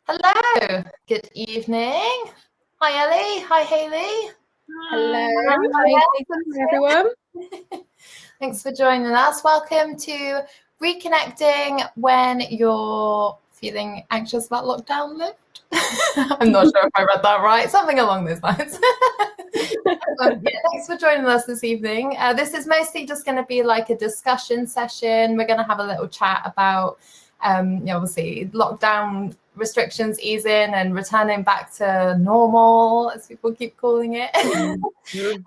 Hello, good evening. Hi Ellie, hi Haley. Hello, Hi, hi Jason, hi everyone. thanks for joining us. Welcome to Reconnecting when you're feeling anxious about lockdown lift. I'm not sure if I read that right, something along those lines. Thanks for joining us this evening. This is mostly just going to be like a discussion session. We're going to have a little chat about obviously lockdown restrictions easing and returning back to normal, as people keep calling it,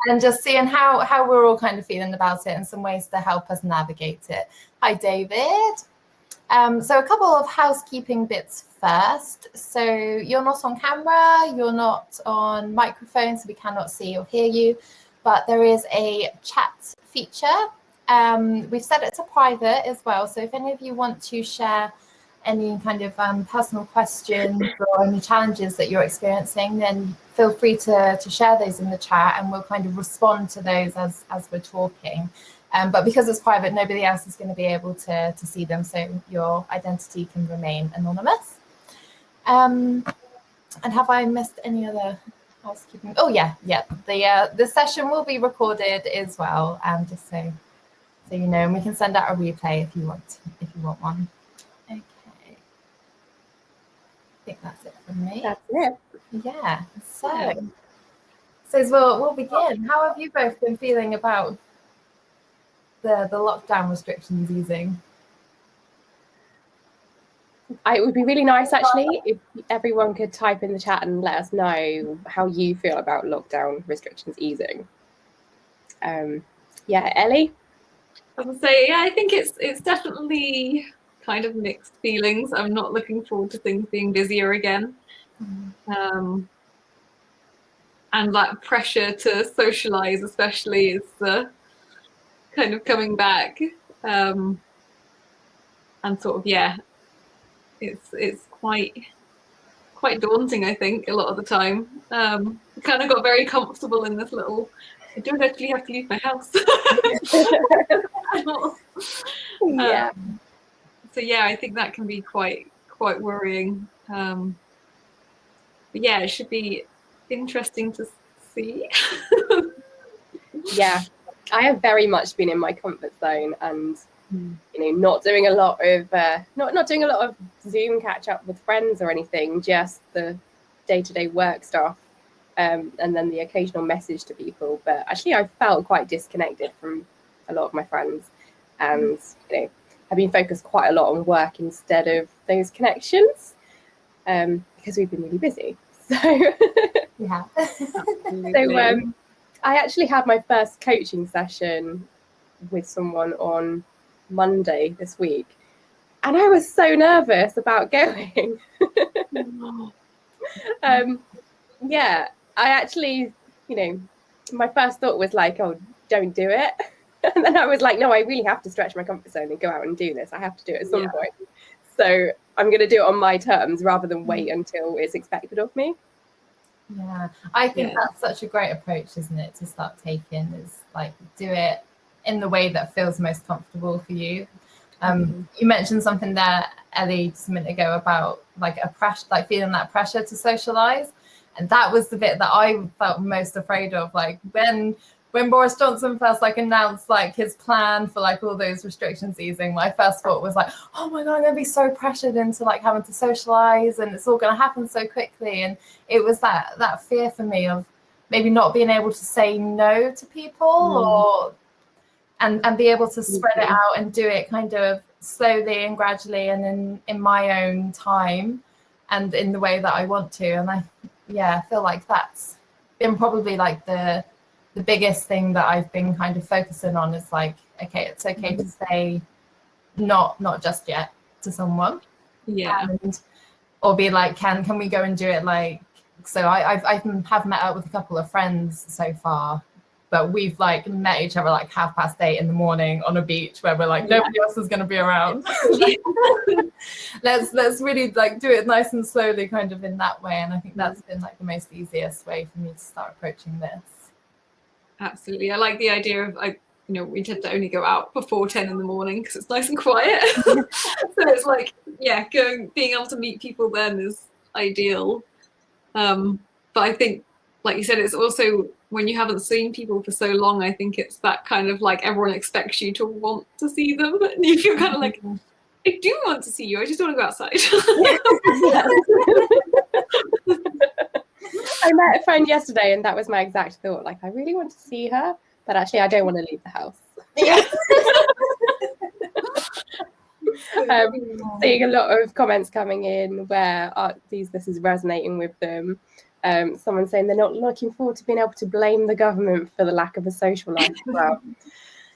and just seeing how we're all kind of feeling about it and some ways to help us navigate it. Hi, David. So a couple of housekeeping bits first. So you're not on camera, you're not on microphone, so we cannot see or hear you, but there is a chat feature. We've set it to private as well. So if any of you want to share any kind of personal questions or any challenges that you're experiencing, then feel free to share those in the chat and we'll kind of respond to those as we're talking. But because it's private, nobody else is going to be able to see them, so your identity can remain anonymous. And have I missed any other housekeeping? Oh yeah. The session will be recorded as well, just so you know, and we can send out a replay if you want one. Okay. I think that's it from me. That's it. Yeah. So we'll begin. How have you both been feeling about the lockdown restrictions easing? It would be really nice actually if everyone could type in the chat and let us know how you feel about lockdown restrictions easing. Ellie? I would say, I think it's definitely kind of mixed feelings. I'm not looking forward to things being busier again. And that pressure to socialize especially is kind of coming back. And sort of, it's quite daunting, I think, a lot of the time. Kind of got very comfortable in this little, I don't actually have to leave my house. So I think that can be quite worrying. But yeah, it should be interesting to see. Yeah, I have very much been in my comfort zone and not doing a lot of not doing a lot of Zoom catch up with friends or anything, just the day-to-day work stuff, and then the occasional message to people. But actually I felt quite disconnected from a lot of my friends, and I've been focused quite a lot on work instead of those connections, because we've been really busy. So Yeah. So I actually had my first coaching session with someone on Monday this week, and I was so nervous about going. I actually, my first thought was like, oh, don't do it. And then I was like, no, I really have to stretch my comfort zone and go out and do this. I have to do it at some point. So I'm going to do it on my terms rather than wait until it's expected of me. Yeah, I think that's such a great approach, isn't it, to start taking, is like do it in the way that feels most comfortable for you. You mentioned something there, Ellie, just a minute ago about like a pressure, like feeling that pressure to socialize, and that was the bit that I felt most afraid of. Like when Boris Johnson first like announced like his plan for like all those restrictions easing, my first thought was like, oh my god, I'm gonna be so pressured into like having to socialize and it's all gonna happen so quickly. And it was that fear for me of maybe not being able to say no to people or and be able to spread it out and do it kind of slowly and gradually and in my own time and in the way that I want to. And I feel like that's been probably like the biggest thing that I've been kind of focusing on, is like, okay, it's okay to say not just yet to someone. Or be like, can we go and do it? Like, so I have met up with a couple of friends so far, but we've like met each other like 8:30 in the morning on a beach where we're like, nobody else is going to be around. let's really like do it nice and slowly, kind of in that way. And I think that's been like the most easiest way for me to start approaching this. Absolutely. I like the idea of we tend to only go out before 10 in the morning because it's nice and quiet. So it's like, being able to meet people then is ideal. But I think, like you said, it's also when you haven't seen people for so long, I think it's that kind of like everyone expects you to want to see them. And you feel kind of like, I do want to see you, I just don't want to go outside. I met a friend yesterday and that was my exact thought. Like, I really want to see her, but actually I don't want to leave the house. Seeing a lot of comments coming in where this is resonating with them. Someone saying they're not looking forward to being able to blame the government for the lack of a social life as well.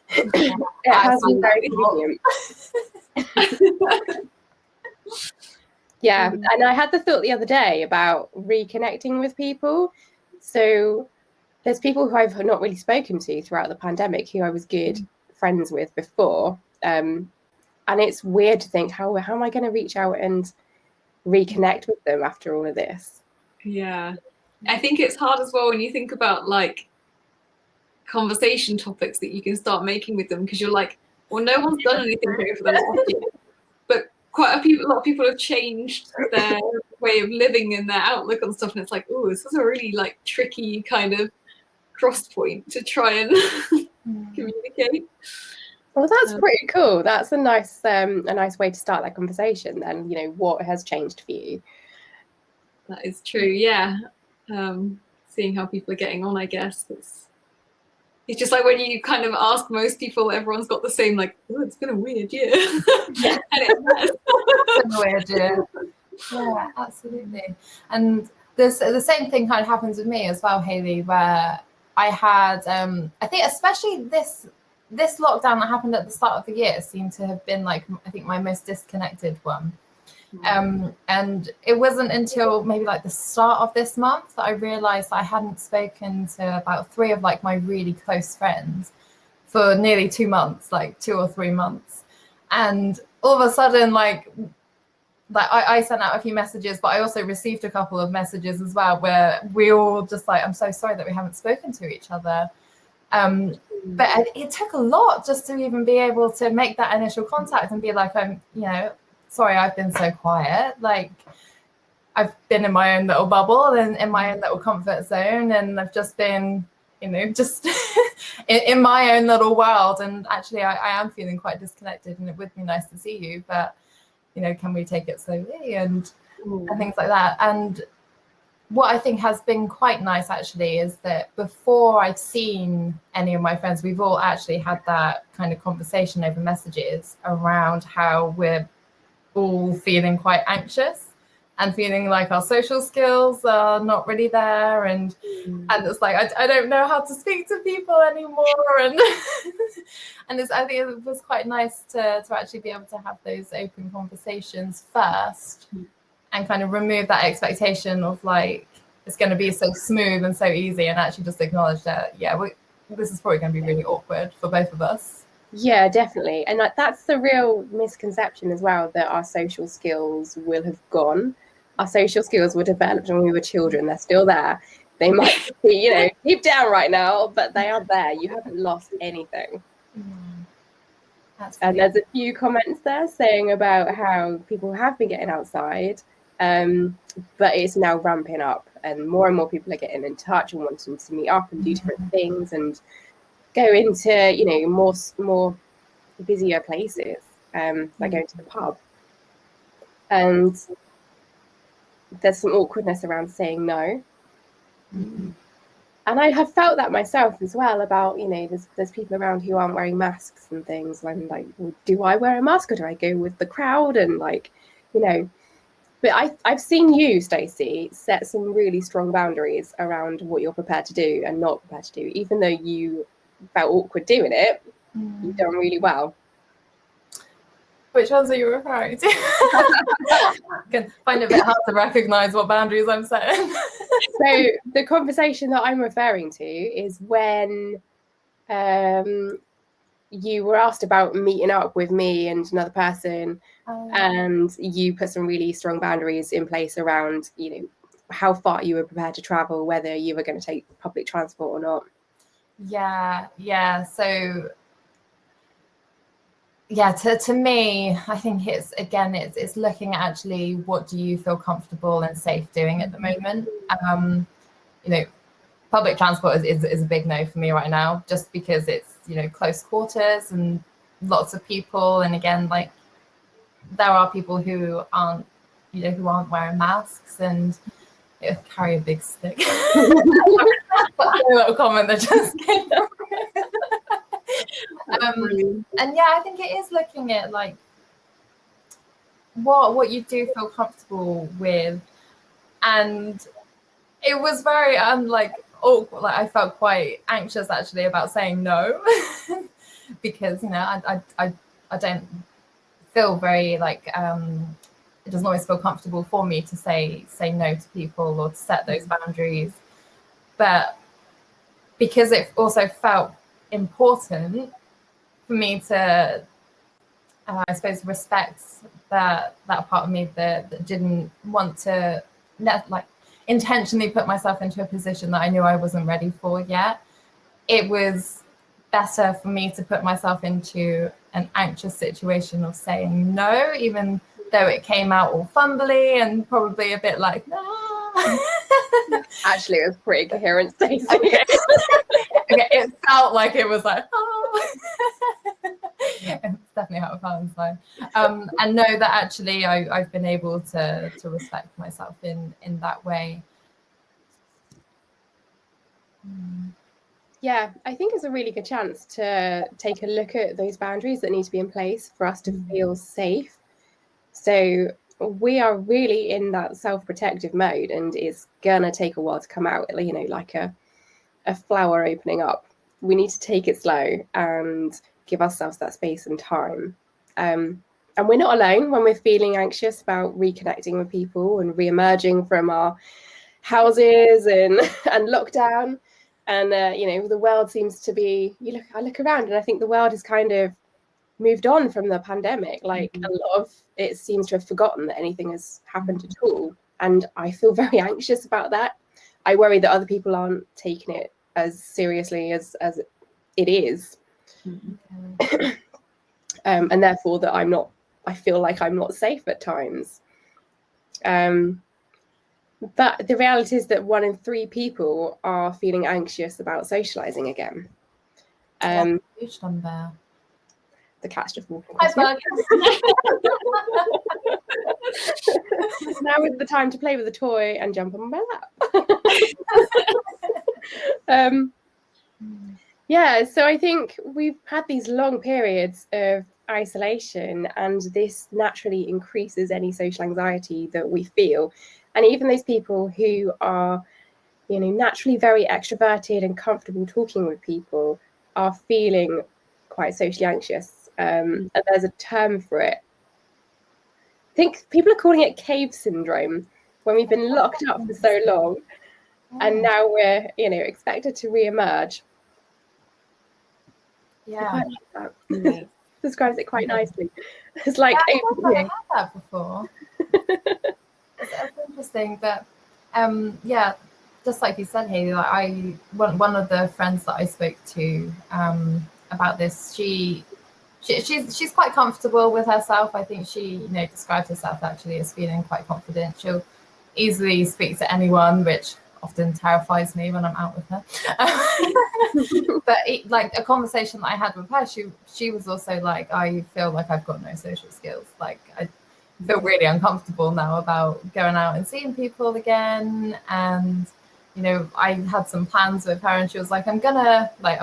It has been very convenient. Yeah, and I had the thought the other day about reconnecting with people. So there's people who I've not really spoken to throughout the pandemic who I was good friends with before. And it's weird to think, how am I going to reach out and reconnect with them after all of this? Yeah, I think it's hard as well when you think about like conversation topics that you can start making with them, because you're like, well, no one's done anything over the last year, but a lot of people have changed their way of living and their outlook on stuff, and it's like, oh, this is a really like tricky kind of cross point to try and communicate. Well, that's pretty cool. That's a nice way to start that conversation. Then, you know, what has changed for you? That is true. Yeah, seeing how people are getting on, I guess it's just like when you kind of ask most people, everyone's got the same like, oh, it's been a weird year. Yeah, and it's been a weird year. Yeah, absolutely. And the same thing kind of happens with me as well, Hayley, where I had I think especially this lockdown that happened at the start of the year seemed to have been like, I think, my most disconnected one. And it wasn't until maybe like the start of this month that I realized that I hadn't spoken to about 3 of like my really close friends for nearly 2 months, like 2 or 3 months. And all of a sudden, like I sent out a few messages, but I also received a couple of messages as well where we all just like, I'm so sorry that we haven't spoken to each other. But it took a lot just to even be able to make that initial contact and be like, I'm, you know, sorry, I've been so quiet. Like, I've been in my own little bubble and in my own little comfort zone, and I've just been, you know, just in my own little world. And actually, I am feeling quite disconnected, and it would be nice to see you, but, you know, can we take it slowly and things like that. And what I think has been quite nice actually is that before I've seen any of my friends, we've all actually had that kind of conversation over messages around how we're all feeling quite anxious and feeling like our social skills are not really there, and it's like I don't know how to speak to people anymore, and and I think it was quite nice to actually be able to have those open conversations first and kind of remove that expectation of like it's going to be so smooth and so easy, and actually just acknowledge that this is probably going to be really awkward for both of us. Yeah, definitely. And that's the real misconception as well, that our social skills will have gone. Our social skills were developed when we were children. They're still there. They might be, you know, deep down right now, but they are there. You haven't lost anything. And there's a few comments there saying about how people have been getting outside, but it's now ramping up, and more people are getting in touch and wanting to meet up and do different things and go into, you know, more busier places, like going to the pub. And there's some awkwardness around saying no. And I have felt that myself as well about, you know, there's people around who aren't wearing masks and things. And I'm like, well, do I wear a mask or do I go with the crowd? And like, you know, but I've seen you, Stacey, set some really strong boundaries around what you're prepared to do and not prepared to do, even though you felt awkward doing it. You've done really well. Which ones are you referring to? I can find it a bit hard to recognize what boundaries I'm setting. So the conversation that I'm referring to is when you were asked about meeting up with me and another person, and you put some really strong boundaries in place around, you know, how far you were prepared to travel, whether you were going to take public transport or not. Yeah. So yeah, to me, I think it's looking at actually what do you feel comfortable and safe doing at the moment. You know, public transport is a big no for me right now, just because it's, you know, close quarters and lots of people. And again, like, there are people who aren't, you know, who aren't wearing masks and carry a big stick. That's a little comment that just came from and yeah, I think it is looking at like what you do feel comfortable with. And it was very like awkward. Like, I felt quite anxious actually about saying no because, you know, I don't feel very like it doesn't always feel comfortable for me to say no to people or to set those boundaries. But because it also felt important for me to I suppose respect that part of me that didn't want to like intentionally put myself into a position that I knew I wasn't ready for yet. It was better for me to put myself into an anxious situation of saying no, even though it came out all fumbly and probably a bit like, no. Actually, it was pretty coherent, Stacey. Okay. Okay, it felt like it was like, oh. It's definitely how it felt inside. And know that actually I've been able to respect myself in that way. Yeah, I think it's a really good chance to take a look at those boundaries that need to be in place for us to feel safe. So we are really in that self-protective mode, and it's gonna take a while to come out, you know, like a flower opening up. We need to take it slow and give ourselves that space and time. And we're not alone when we're feeling anxious about reconnecting with people and re-emerging from our houses and lockdown. And you know, the world seems to be, I look around and I think the world has kind of moved on from the pandemic. Like, a lot of it seems to have forgotten that anything has happened at all. And I feel very anxious about that. I worry that other people aren't taking it as seriously as it is. And therefore that I feel like I'm not safe at times. But the reality is that 1 in 3 people are feeling anxious about socializing again. Huge number. The cat's just walking Hi, across. Bug. Now is the time to play with a toy and jump on my lap. Yeah, so I think we've had these long periods of isolation, and this naturally increases any social anxiety that we feel. And even those people who are, you know, naturally very extroverted and comfortable talking with people are feeling quite socially anxious. And there's a term for it. I think people are calling it cave syndrome, when we've been locked up for so long, and now we're, you know, expected to re-emerge. Yeah, I quite like that. Describes it quite nicely. It's like, yeah, I've had that before. That's interesting. But yeah, just like you said, Hayley, like one of the friends that I spoke to about this, she's quite comfortable with herself. I think she, you know, describes herself actually as feeling quite confident. She'll easily speak to anyone, which often terrifies me when I'm out with her. But like a conversation that I had with her, she was also like, I feel like I've got no social skills. Like, I feel really uncomfortable now about going out and seeing people again. And, you know, I had some plans with her, and she was like, I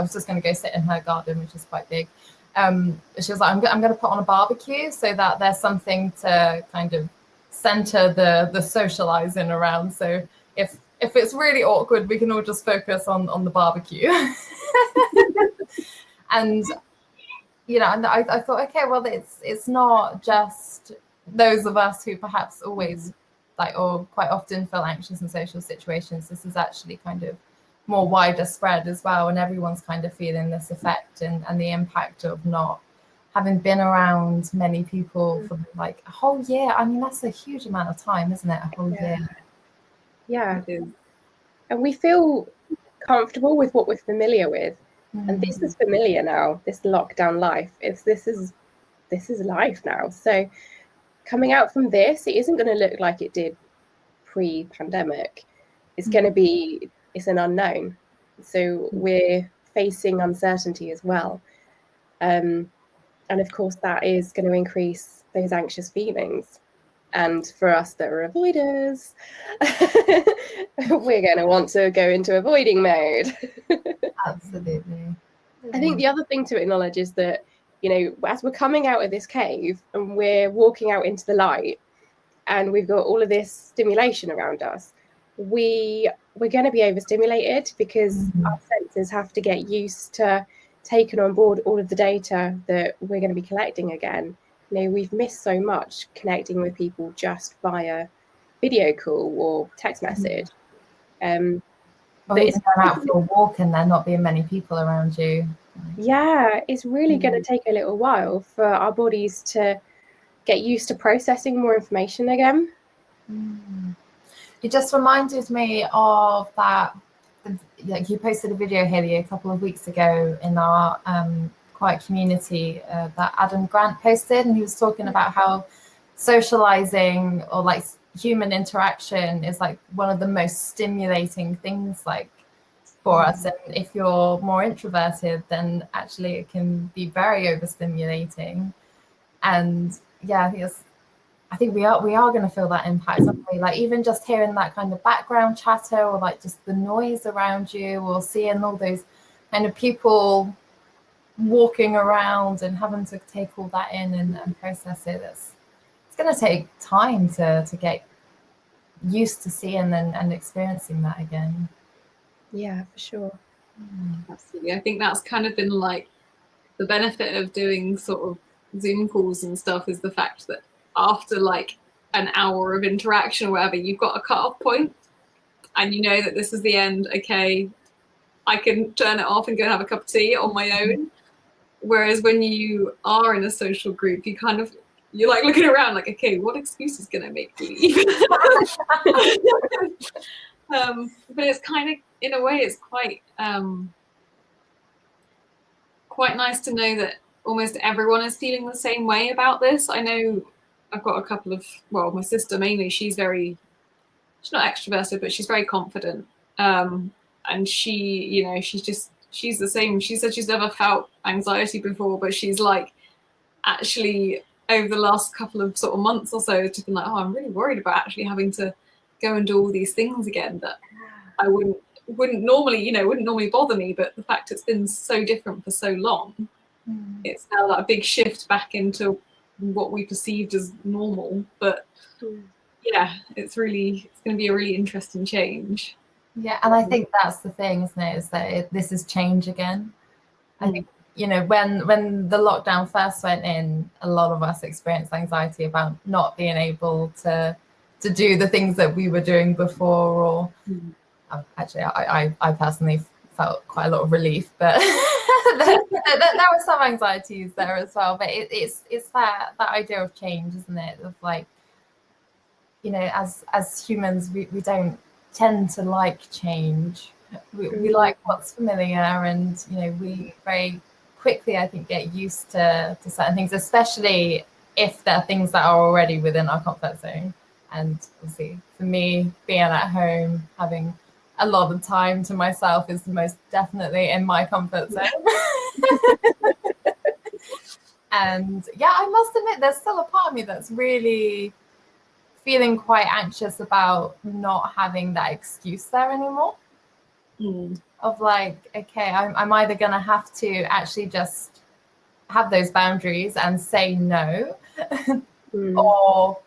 was just gonna go sit in her garden, which is quite big. She was like, I'm going to put on a barbecue so that there's something to kind of center the socializing around. So if it's really awkward, we can all just focus on the barbecue. And, you know, and I thought, okay, well, it's not just those of us who perhaps always like, or quite often feel anxious in social situations. This is actually kind of more wider spread as well, and everyone's kind of feeling this effect and the impact of not having been around many people for like a whole year. I mean, that's a huge amount of time, isn't it? A whole year. Yeah. And we feel comfortable with what we're familiar with. And this is familiar now, this lockdown life. This is this is life now. So coming out from this, it isn't going to look like it did pre-pandemic. It's going to be, it's an unknown. So we're facing uncertainty as well. And of course, that is going to increase those anxious feelings. And for us that are avoiders, we're going to want to go into avoiding mode. Absolutely. I think the other thing to acknowledge is that, you know, as we're coming out of this cave and we're walking out into the light and we've got all of this stimulation around us, we're going to be overstimulated because our senses have to get used to taking on board all of the data that we're going to be collecting again. You know, we've missed so much connecting with people just via video call or text message. Or even going out for a walk and there not being many people around you. Yeah, it's really going to take a little while for our bodies to get used to processing more information again. It just reminded me of that, like you posted a video, Haley, a couple of weeks ago in our quiet community that Adam Grant posted, and he was talking about how socializing or like human interaction is like one of the most stimulating things like for us. And if you're more introverted, then actually it can be very overstimulating. And yeah, I think we are going to feel that impact, aren't we? Like even just hearing that kind of background chatter or like just the noise around you, or seeing all those kind of people walking around and having to take all that in and process it. It's going to take time to get used to seeing and experiencing that again. Yeah, for sure. Absolutely. I think that's kind of been like the benefit of doing sort of Zoom calls and stuff, is the fact that after like an hour of interaction or whatever, you've got a cut-off point and you know that this is the end. Okay, I can turn it off and go and have a cup of tea on my own. Whereas when you are in a social group, you're like looking around like, okay, what excuse is going to make me leave? But it's kind of, in a way, it's quite nice to know that almost everyone is feeling the same way about this. I know I've got a couple of, well, my sister mainly, she's not extroverted, but she's very confident. And she, you know, she's the same. She said she's never felt anxiety before, but she's like, actually over the last couple of sort of months or so, just been like, oh, I'm really worried about actually having to go and do all these things again that I wouldn't normally bother me. But the fact it's been so different for so long, it's now that big shift back into what we perceived as normal. But yeah, it's going to be a really interesting change. Yeah, and I think that's the thing, isn't it? Is that this is change again. I think, you know, when the lockdown first went in, a lot of us experienced anxiety about not being able to do the things that we were doing before. Or actually, I personally felt quite a lot of relief, but there were some anxieties there as well. But it's that idea of change, isn't it? Of like, you know, as humans, we don't tend to like change. We like what's familiar, and you know, we very quickly, I think, get used to certain things, especially if there are things that are already within our comfort zone. And obviously for me, being at home, having a lot of time to myself is most definitely in my comfort zone. And yeah, I must admit, there's still a part of me that's really feeling quite anxious about not having that excuse there anymore. Of like, okay, I'm either going to have to actually just have those boundaries and say no, or,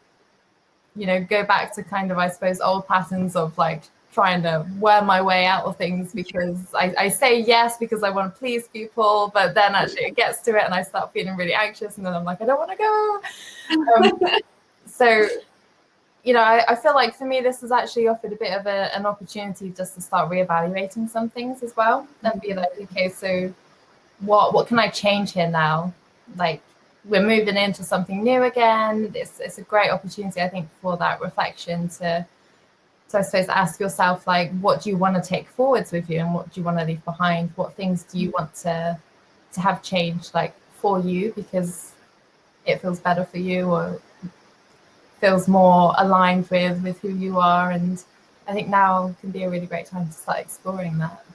you know, go back to kind of, I suppose, old patterns of like trying to wear my way out of things because I say yes because I want to please people, but then actually it gets to it and I start feeling really anxious, and then I'm like, I don't want to go. So, you know, I feel like for me, this has actually offered a bit of an opportunity just to start reevaluating some things as well, and be like, okay, so what can I change here now? Like, we're moving into something new again. It's a great opportunity, I think, for that reflection to I suppose ask yourself, like, what do you want to take forwards with you, and what do you want to leave behind? What things do you want to have changed, like, for you? Because it feels better for you or feels more aligned with who you are. And I think now can be a really great time to start exploring that.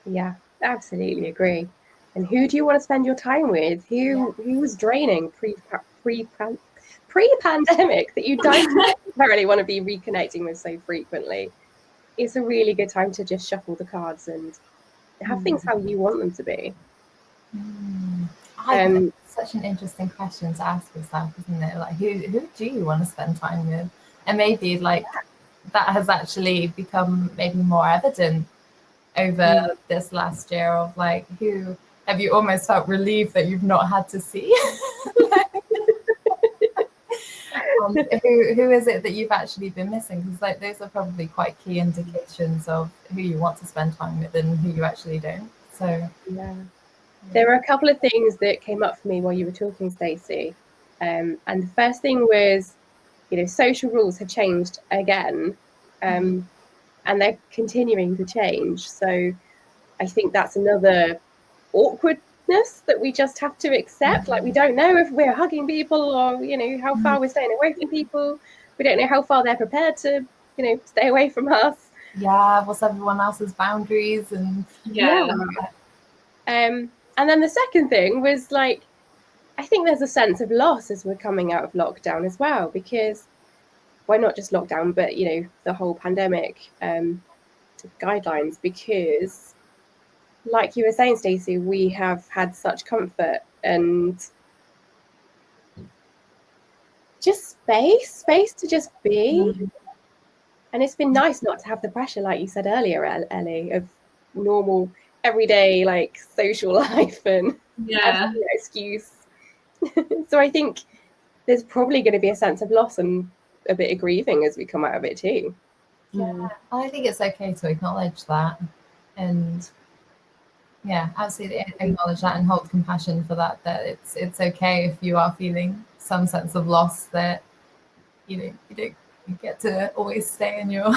Yeah, absolutely agree. And who do you want to spend your time with? Who was draining pre-pandemic that you don't necessarily want to be reconnecting with so frequently? It's a really good time to just shuffle the cards and have things how you want them to be. I think it's such an interesting question to ask yourself, isn't it? Like, who do you want to spend time with? And maybe like that has actually become maybe more evident over this last year of like, who have you almost felt relieved that you've not had to see? Who is it that you've actually been missing? Because like those are probably quite key indications of who you want to spend time with and who you actually don't. So there were a couple of things that came up for me while you were talking, Stacey. And the first thing was, social rules have changed again, and they're continuing to change. So I think that's another awkwardness that we just have to accept. Like, we don't know if we're hugging people or, how far we're staying away from people. We don't know how far they're prepared to, stay away from us. Yeah, what's everyone else's boundaries and and then the second thing was like, I think there's a sense of loss as we're coming out of lockdown as well, because not just lockdown, but the whole pandemic guidelines, because like you were saying, Stacey, we have had such comfort and just space to just be. And it's been nice not to have the pressure, like you said earlier, Ellie, of normal everyday like social life and excuse. So I think there's probably going to be a sense of loss and a bit of grieving as we come out of it too. Yeah, I think it's okay to acknowledge that, and absolutely acknowledge that and hold compassion for that. That it's okay if you are feeling some sense of loss, that you don't get to always stay in your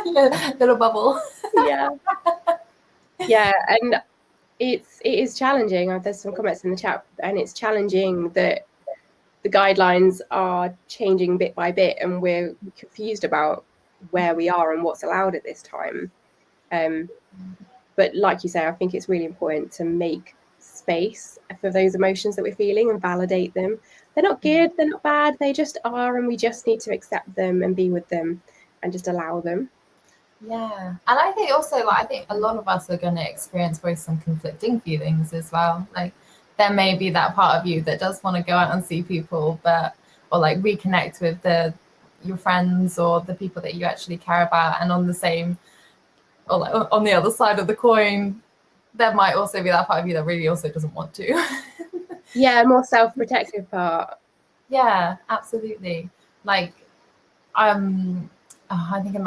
little bubble. Yeah, and it is challenging. There's some comments in the chat, and it's challenging that the guidelines are changing bit by bit, and we're confused about where we are and what's allowed at this time. But like you say, I think it's really important to make space for those emotions that we're feeling and validate them. They're not good, they're not bad, they just are, and we just need to accept them and be with them and just allow them. Yeah, and I think also, like, I think a lot of us are going to experience very some conflicting feelings as well. Like, there may be that part of you that does want to go out and see people, or like reconnect with your friends or the people that you actually care about, and on the other side of the coin, there might also be that part of you that really also doesn't want to. Yeah, more self-protective part. Yeah, absolutely. Like, I'm thinking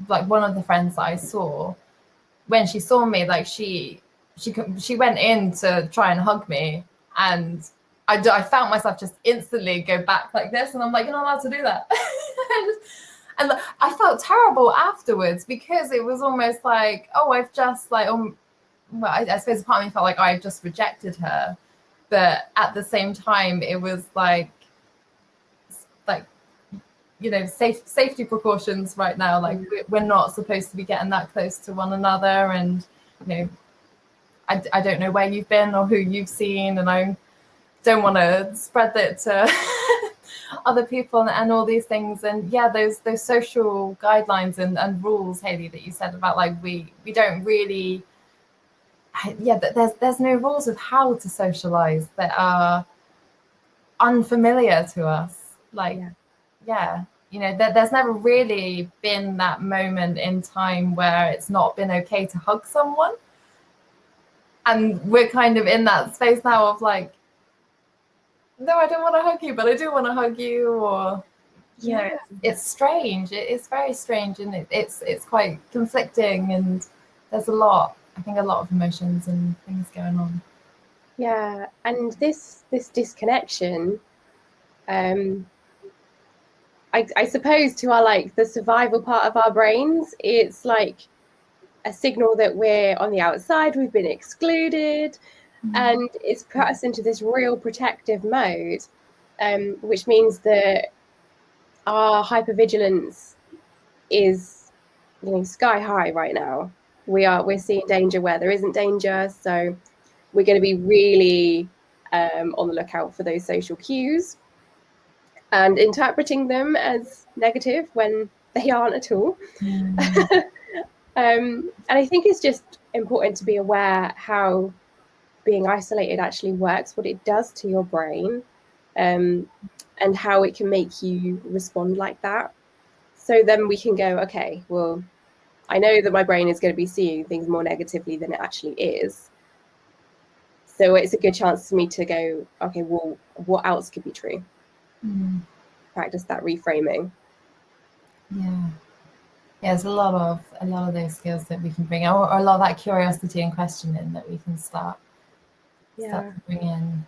like one of the friends that I saw, when she saw me, like she went in to try and hug me, and I felt myself just instantly go back like this, and I'm like, you're not allowed to do that. And I felt terrible afterwards, because it was almost like, oh, I've just like, I suppose part of me felt like I just rejected her, but at the same time it was like safety precautions right now. Like, we're not supposed to be getting that close to one another, and I don't know where you've been or who you've seen, and I don't want to spread it to other people and all these things. And those social guidelines and rules, Hayley, that you said about, like, we don't really there's no rules of how to socialize that are unfamiliar to us. Like, there's never really been that moment in time where it's not been okay to hug someone. And we're kind of in that space now of like, no, I don't want to hug you, but I do want to hug you. Or, it's strange. It's very strange, and it's quite conflicting, and there's a think a lot of emotions and things going on. Yeah, and this disconnection, I suppose, to our, like, the survival part of our brains, it's like a signal that we're on the outside, we've been excluded, And it's put us into this real protective mode, which means that our hypervigilance is, sky high right now. We're seeing danger where there isn't danger, so we're going to be really on the lookout for those social cues and interpreting them as negative when they aren't at all. And I think it's just important to be aware how being isolated actually works, what it does to your brain, and how it can make you respond like that. So then we can go, okay, well, I know that my brain is going to be seeing things more negatively than it actually is. So it's a good chance for me to go, okay, well, what else could be true? Practice that reframing. Yeah, there's a lot of those skills that we can bring, or a lot of that curiosity and questioning that we can start to bring in.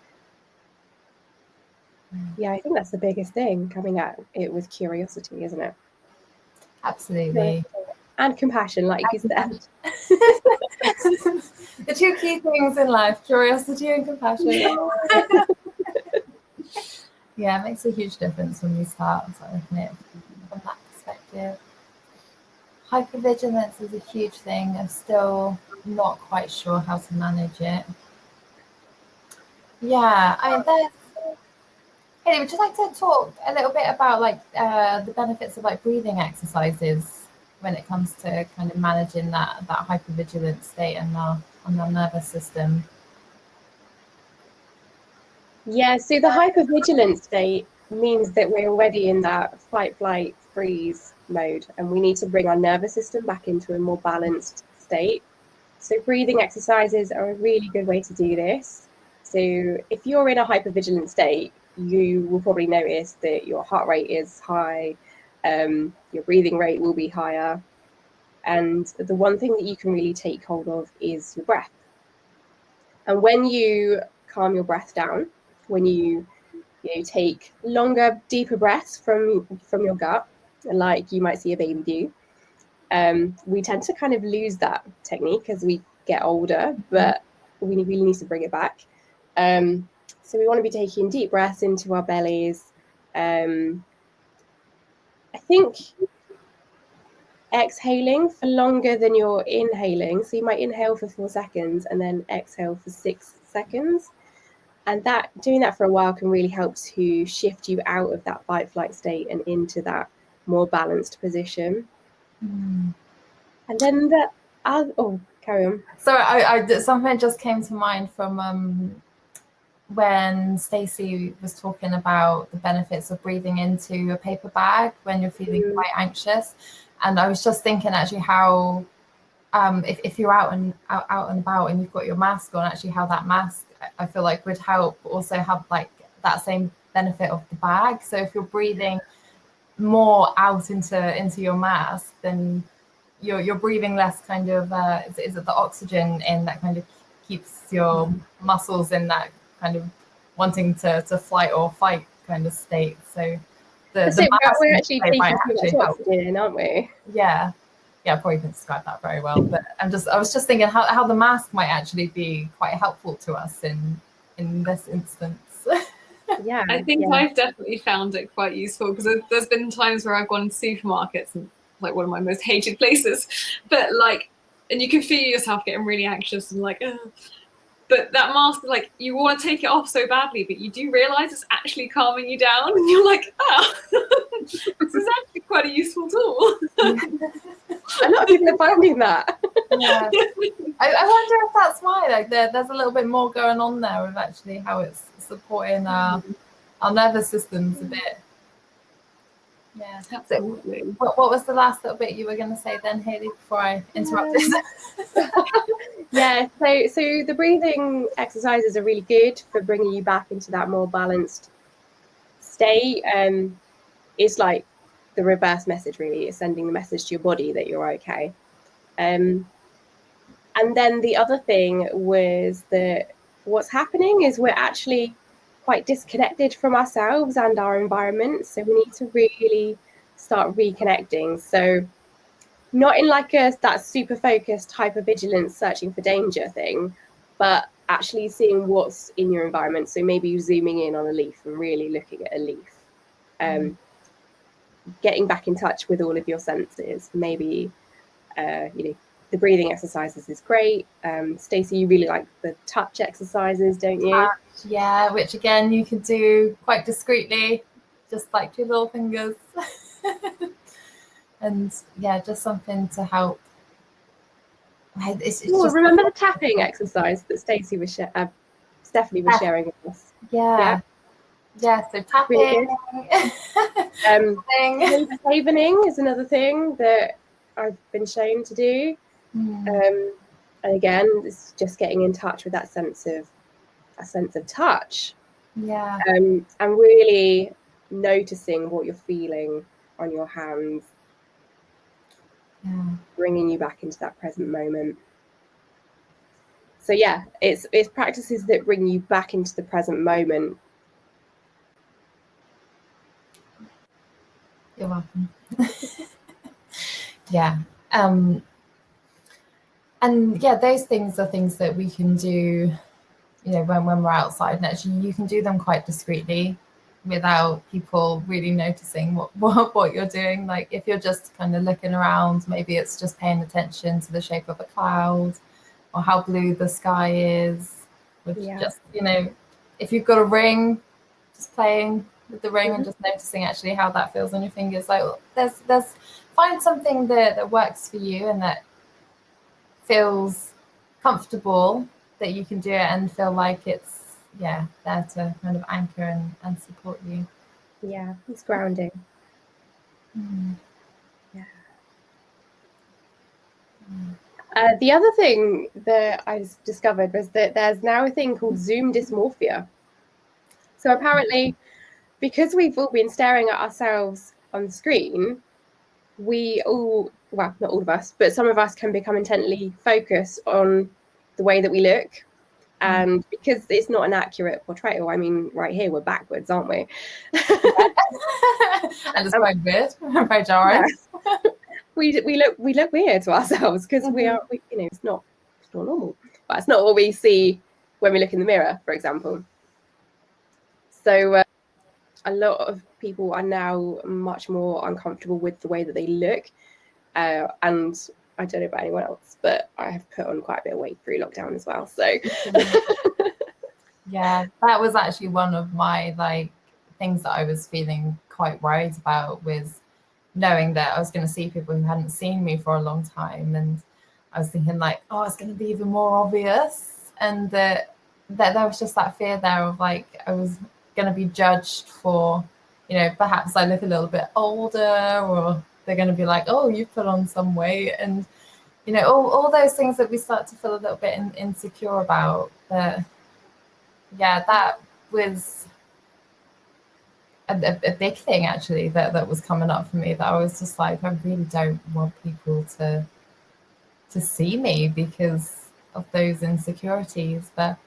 Yeah, I think that's the biggest thing, coming at it with curiosity, isn't it? Absolutely. And compassion, like you said. The two key things in life, curiosity and compassion. Yeah, it makes a huge difference when we start looking at it from that perspective. Hypervigilance is a huge thing. I'm still not quite sure how to manage it. Yeah, I mean, Haley, would you like to talk a little bit about the benefits of breathing exercises when it comes to kind of managing that hypervigilant state and our nervous system? Yeah, so the hypervigilance state means that we're already in that fight, flight, freeze mode, and we need to bring our nervous system back into a more balanced state. So breathing exercises are a really good way to do this. So if you're in a hypervigilant state, you will probably notice that your heart rate is high, your breathing rate will be higher. And the one thing that you can really take hold of is your breath. And when you calm your breath down, when you take longer, deeper breaths from your gut, like you might see a baby do, we tend to kind of lose that technique as we get older, but we really need to bring it back. So we want to be taking deep breaths into our bellies. I think exhaling for longer than you're inhaling. So you might inhale for 4 seconds and then exhale for 6 seconds. And doing that for a while can really help to shift you out of that fight flight state and into that more balanced position. And then carry on. Sorry, I something just came to mind from when Stacey was talking about the benefits of breathing into a paper bag when you're feeling quite anxious. And I was just thinking actually how if you're out and about and you've got your mask on, actually how that mask I feel like would help also have that same benefit of the bag. So if you're breathing more out into your mask, then you're breathing less kind of is it the oxygen in that kind of keeps your muscles in that kind of wanting to flight or fight kind of state. So we're actually taking too much oxygen, aren't we? Yeah, I probably didn't describe that very well, but I was just thinking how the mask might actually be quite helpful to us in this instance. Yeah, I think I've definitely found it quite useful because there's been times where I've gone to supermarkets and one of my most hated places, but and you can feel yourself getting really anxious and but that mask, you want to take it off so badly, but you do realize it's actually calming you down, and you're like, this is actually quite a useful tool. A lot of people are finding that. Yeah, I wonder if that's why there's a little bit more going on there with actually how it's supporting our nervous systems a bit. Yeah, absolutely. So, what was the last little bit you were going to say then, Haley, before I interrupted? Yeah, so the breathing exercises are really good for bringing you back into that more balanced state. It's like the reverse message, really. It's sending the message to your body that you're okay. And then the other thing was that what's happening is we're actually quite disconnected from ourselves and our environment. So we need to really start reconnecting. So not in that super focused hypervigilance searching for danger thing, but actually seeing what's in your environment. So maybe you zooming in on a leaf and really looking at a leaf. Getting back in touch with all of your senses. Maybe, the breathing exercises is great. Stacey, you really like the touch exercises, don't you? Yeah, which again you can do quite discreetly, just like your little fingers. And yeah, just something to help. It's just, remember the tapping exercise that Stacey was Stephanie was sharing with us? Yeah, so tapping. Really havening is another thing that I've been shown to do. And again, it's just getting in touch with that sense of touch. Yeah. And really noticing what you're feeling on your hands. Yeah. Bringing you back into that present moment. So yeah, it's practices that bring you back into the present moment. You're welcome. Yeah. And yeah, those things are things that we can do, when we're outside, and actually you can do them quite discreetly without people really noticing what you're doing. Like if you're just kind of looking around, maybe it's just paying attention to the shape of a cloud or how blue the sky is, with just, if you've got a ring, just playing with the ring and just noticing actually how that feels on your fingers. Like there's find something that works for you and that feels comfortable, that you can do it and feel like it's there to kind of anchor and support you. Yeah, it's grounding. The other thing that I discovered was that there's now a thing called Zoom dysmorphia. So apparently, because we've all been staring at ourselves on the screen, we all, well, not all of us, but some of us can become intently focused on the way that we look. And because it's not an accurate portrayal, I mean, right here, we're backwards, aren't we? And it's quite weird, very jarring. Yeah. We look weird to ourselves because it's not normal. But it's not what we see when we look in the mirror, for example. So a lot of people are now much more uncomfortable with the way that they look. And I don't know about anyone else, but I have put on quite a bit of weight through lockdown as well. So yeah, that was actually one of my things that I was feeling quite worried about, was knowing that I was going to see people who hadn't seen me for a long time, and I was thinking it's going to be even more obvious, and that there was just that fear there of I was going to be judged for, perhaps I look a little bit older, or they're going to be like, oh, you've put on some weight, and all those things that we start to feel a little bit insecure about. That was a big thing actually that was coming up for me, that I was just I really don't want people to see me because of those insecurities. But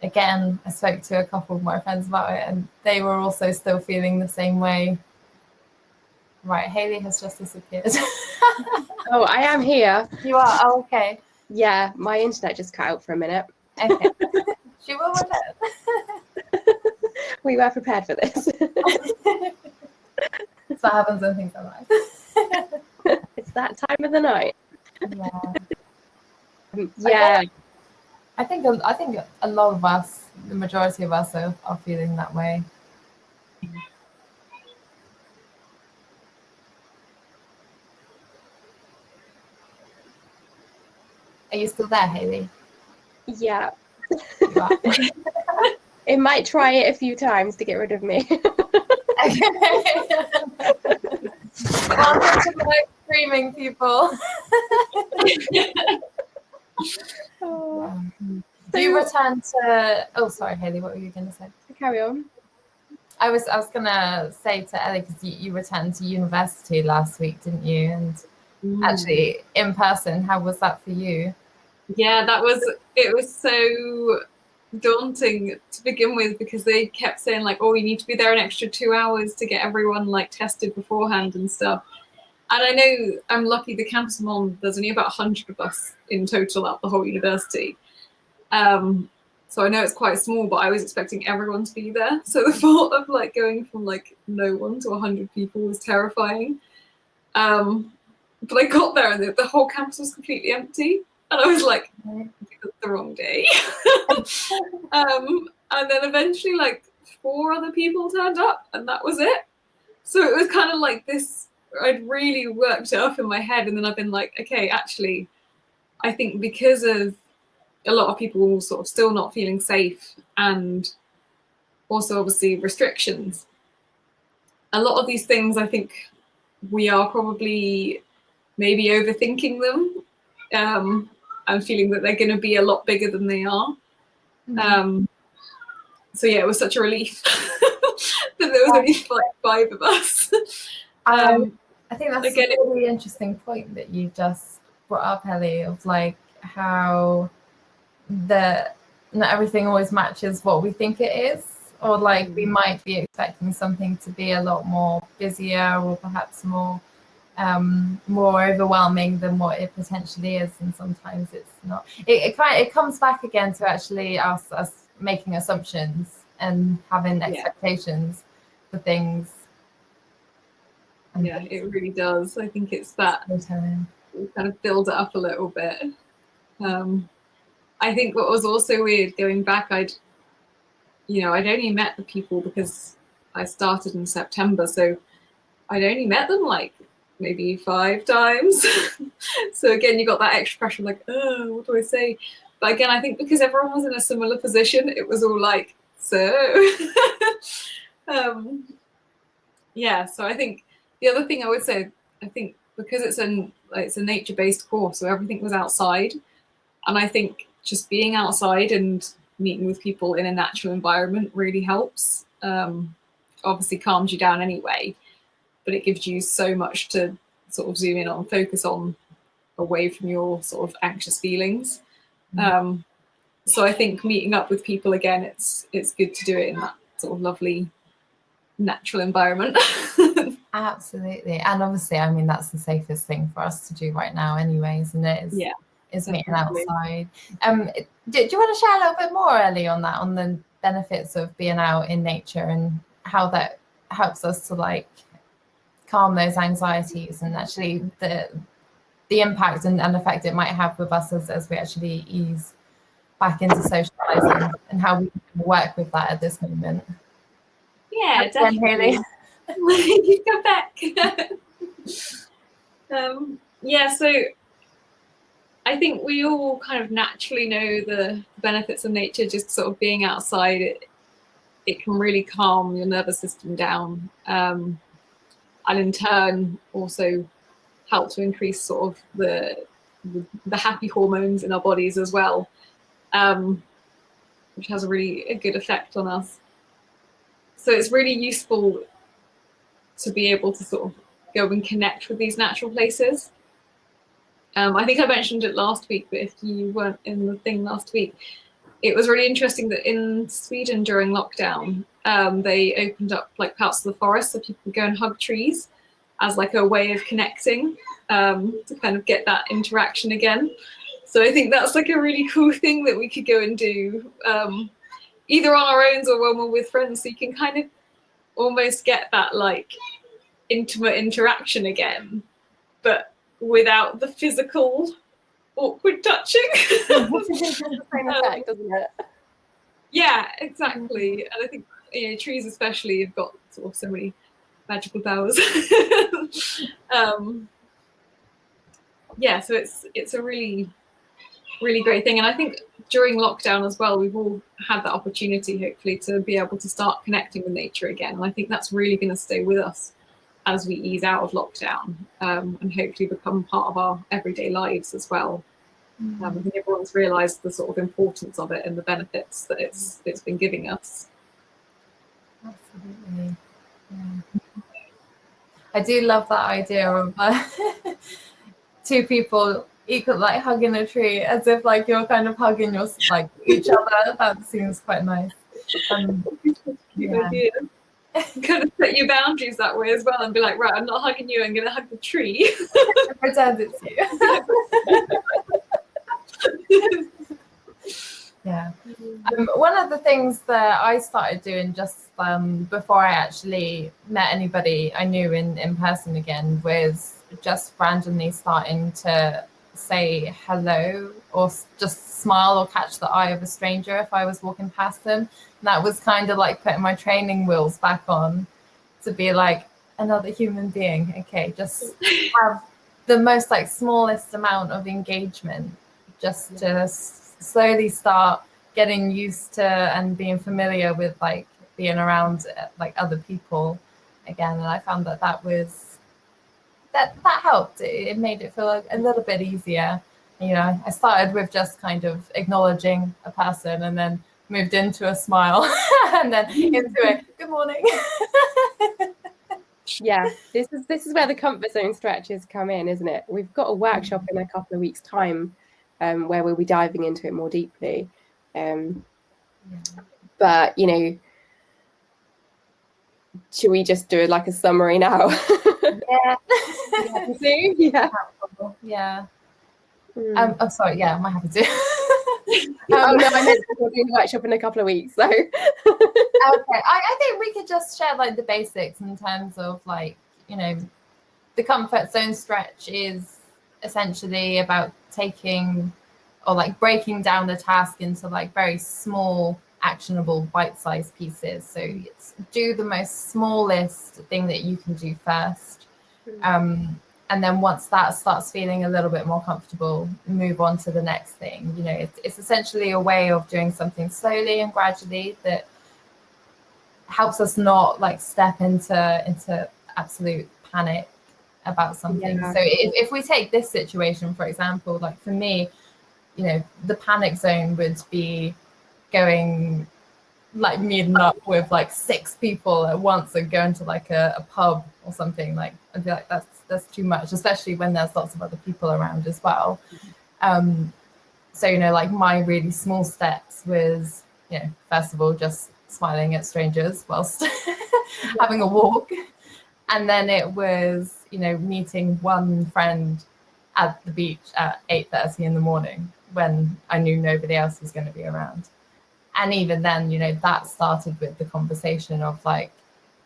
again, I spoke to a couple of my friends about it, and they were also still feeling the same way. Right, Hayley has just disappeared. Oh, I am here. You are? Oh, okay. Yeah, my internet just cut out for a minute. Okay. She will return. We were prepared for this. That's what happens when things are live. It's that time of the night. Yeah. Yeah. I think a lot of us, the majority of us, are feeling that way. Are you still there, Hayley? Yeah. You are. It might try it a few times to get rid of me. Welcome to my screaming people. Oh. Do you return to? Oh, sorry, Hayley. What were you going to say? Carry on. I was going to say to Ellie, because you returned to university last week, didn't you? And actually, in person, how was that for you? Yeah, it was so daunting to begin with, because they kept saying oh, you need to be there an extra 2 hours to get everyone tested beforehand and stuff. And I know I'm lucky the campus I'm on, there's only about 100 of us in total at the whole university. So I know it's quite small, but I was expecting everyone to be there. So the thought of like going from like no one to 100 people was terrifying. But I got there and the whole campus was completely empty. And I was like, it's the wrong day. And then eventually like 4 other people turned up and that was it. So it was kind of like this, I'd really worked it up in my head. And then I've been like, okay, actually, I think because of a lot of people sort of still not feeling safe and also obviously restrictions, a lot of these things, I think we are probably maybe overthinking them. I'm feeling that they're going to be a lot bigger than they are. So yeah, it was such a relief that there was only like 5 of us. I think that's again, a really interesting point that you just brought up, Ellie, of like how not everything always matches what we think it is, or like we might be expecting something to be a lot more busier or perhaps more overwhelming than what it potentially is, and sometimes it's not. It comes back again to actually us making assumptions and having expectations for things. Yeah, it really does. I think it's that we kind of build it up a little bit. I think what was also weird going back, I'd only met the people because I started in September, so I'd only met them like maybe 5 times. So again, you got that extra pressure, like, oh, what do I say? But again, I think because everyone was in a similar position, it was all like, so. Yeah, so I think the other thing I would say, I think because it's a nature-based course, so everything was outside, and I think just being outside and meeting with people in a natural environment really helps. Obviously calms you down anyway, but it gives you so much to sort of zoom in on, focus on, away from your sort of anxious feelings. So I think meeting up with people again, it's good to do it in that sort of lovely natural environment. Absolutely. And obviously, I mean, that's the safest thing for us to do right now anyway, isn't it? Is meeting outside. Do you want to share a little bit more, Ellie, on that, on the benefits of being out in nature and how that helps us to like calm those anxieties, and actually the impact and effect it might have with us as we actually ease back into socializing, and how we can work with that at this moment? Yeah, definitely. You come back. So I think we all kind of naturally know the benefits of nature. Just sort of being outside, it can really calm your nervous system down, and in turn also help to increase sort of the happy hormones in our bodies as well, which has a good effect on us. So it's really useful to be able to sort of go and connect with these natural places. I think I mentioned it last week, but if you weren't in the thing last week, it was really interesting that in Sweden during lockdown, they opened up like parts of the forest so people could go and hug trees as like a way of connecting, to kind of get that interaction again. So I think that's like a really cool thing that we could go and do, either on our own or when we're with friends, so you can kind of almost get that like intimate interaction again, but without the physical awkward touching. The same effect, doesn't it? Yeah, exactly. And I think trees especially have got sort of so many magical powers. So it's a really, really great thing. And I think during lockdown as well, we've all had that opportunity, hopefully, to be able to start connecting with nature again. And I think that's really going to stay with us as we ease out of lockdown, and hopefully become part of our everyday lives as well. I think everyone's realised the sort of importance of it and the benefits that it's been giving us. Absolutely. Yeah. I do love that idea of 2 people equal, like hugging a tree, as if like you're kind of hugging like each other. That seems quite nice. Idea. Kind of set your boundaries that way as well, and be like, right, I'm not hugging you, I'm going to hug the tree. Pretend it's you. Yeah. One of the things that I started doing just before I actually met anybody I knew in person again was just randomly starting to say hello or just smile or catch the eye of a stranger if I was walking past them. And that was kind of like putting my training wheels back on to be like another human being. Okay, just have the most like smallest amount of engagement just to slowly start getting used to and being familiar with like being around like other people again. And I found that that helped. It made it feel a little bit easier. You know, I started with just kind of acknowledging a person and then moved into a smile and then into a good morning. Yeah, this is where the comfort zone stretches come in, isn't it? We've got a workshop in a couple of weeks' time where we'll be diving into it more deeply. But, you know, should we just do like a summary now? Yeah. Yeah. Yeah. Oh, sorry. Yeah, I might have to do. Oh no, I meant we'll do the workshop in a couple of weeks. So Okay, I think we could just share like the basics in terms of like, you know, the comfort zone stretch is essentially about taking or like breaking down the task into like very small, actionable, bite-sized pieces. So it's do the most smallest thing that you can do first. And then once that starts feeling a little bit more comfortable, move on to the next thing. You know, it's essentially a way of doing something slowly and gradually that helps us not like step into absolute panic about something. Yeah. So if we take this situation, for example, like for me, you know, the panic zone would be going like meeting up with like 6 people at once and going to like a pub or something. Like I'd be like, that's too much, especially when there's lots of other people around as well. So, you know, like my really small steps was, you know, first of all, just smiling at strangers whilst having a walk. And then it was, you know, meeting one friend at the beach at 8:30 in the morning when I knew nobody else was going to be around. And even then, you know, that started with the conversation of like,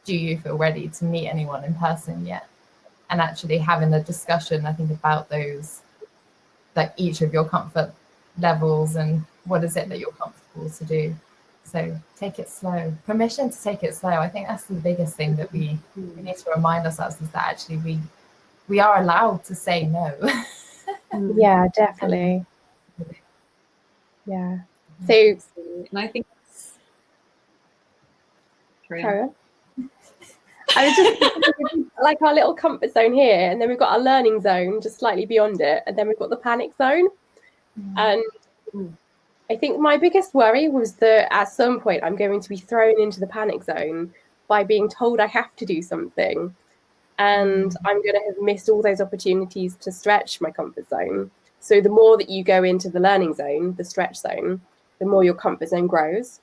do you feel ready to meet anyone in person yet? And actually having a discussion, I think, about those, like each of your comfort levels and what is it that you're comfortable to do. So take it slow. Permission to take it slow. I think that's the biggest thing that we need to remind ourselves is that actually we are allowed to say no. Yeah, definitely. Yeah. So, and I think carry on. I was just like our little comfort zone here, and then we've got our learning zone just slightly beyond it, and then we've got the panic zone. And I think my biggest worry was that at some point I'm going to be thrown into the panic zone by being told I have to do something. And I'm going to have missed all those opportunities to stretch my comfort zone. So the more that you go into the learning zone, the stretch zone, the more your comfort zone grows.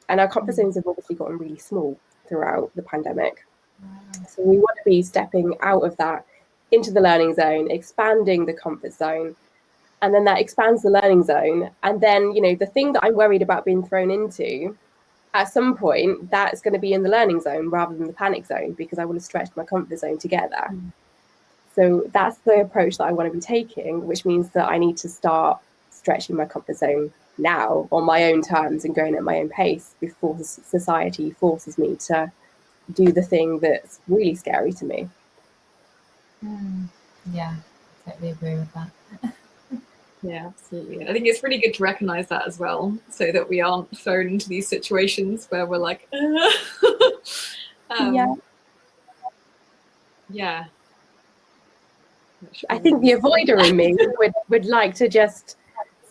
And our comfort zones have obviously gotten really small throughout the pandemic. So we want to be stepping out of that into the learning zone, expanding the comfort zone. And then that expands the learning zone. And then, you know, the thing that I'm worried about being thrown into, at some point, that's going to be in the learning zone rather than the panic zone because I will have stretched my comfort zone together. So that's the approach that I want to be taking, which means that I need to start stretching my comfort zone now on my own terms and going at my own pace before society forces me to do the thing that's really scary to me. Yeah, totally agree with that. Yeah, absolutely. I think it's really good to recognize that as well, so that we aren't thrown into these situations where we're like, yeah. I think the avoider in me would like to just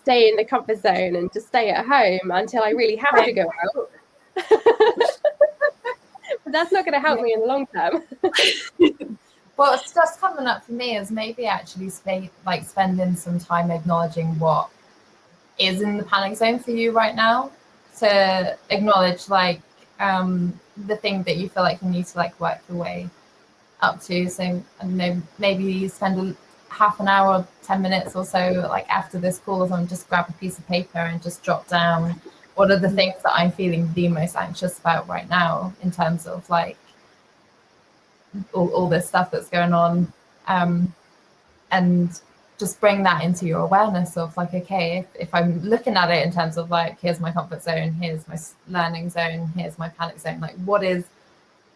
stay in the comfort zone and just stay at home until I really have to go out. But that's not going to help me in the long term. Well, it's just coming up for me is maybe actually spending some time acknowledging what is in the panic zone for you right now, to acknowledge like the thing that you feel like you need to like work your way up to. So I don't know, maybe you spend half an hour, 10 minutes or so, like after this call or something, just grab a piece of paper and just jot down what are the things that I'm feeling the most anxious about right now in terms of like all this stuff that's going on, and just bring that into your awareness of like, okay, if I'm looking at it in terms of like, here's my comfort zone, here's my learning zone, here's my panic zone, like what is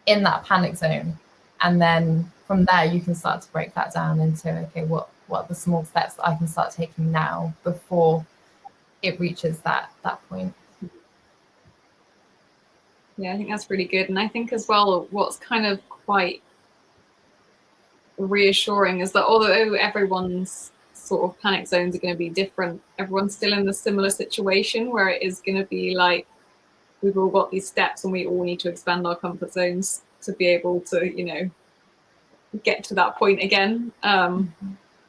in that panic zone? And then from there you can start to break that down into, okay, what are the small steps that I can start taking now before it reaches that point. Yeah, I think that's really good. And I think as well, what's kind of quite reassuring is that although everyone's sort of panic zones are going to be different, everyone's still in the similar situation where it is going to be like, we've all got these steps and we all need to expand our comfort zones to be able to, you know, get to that point again.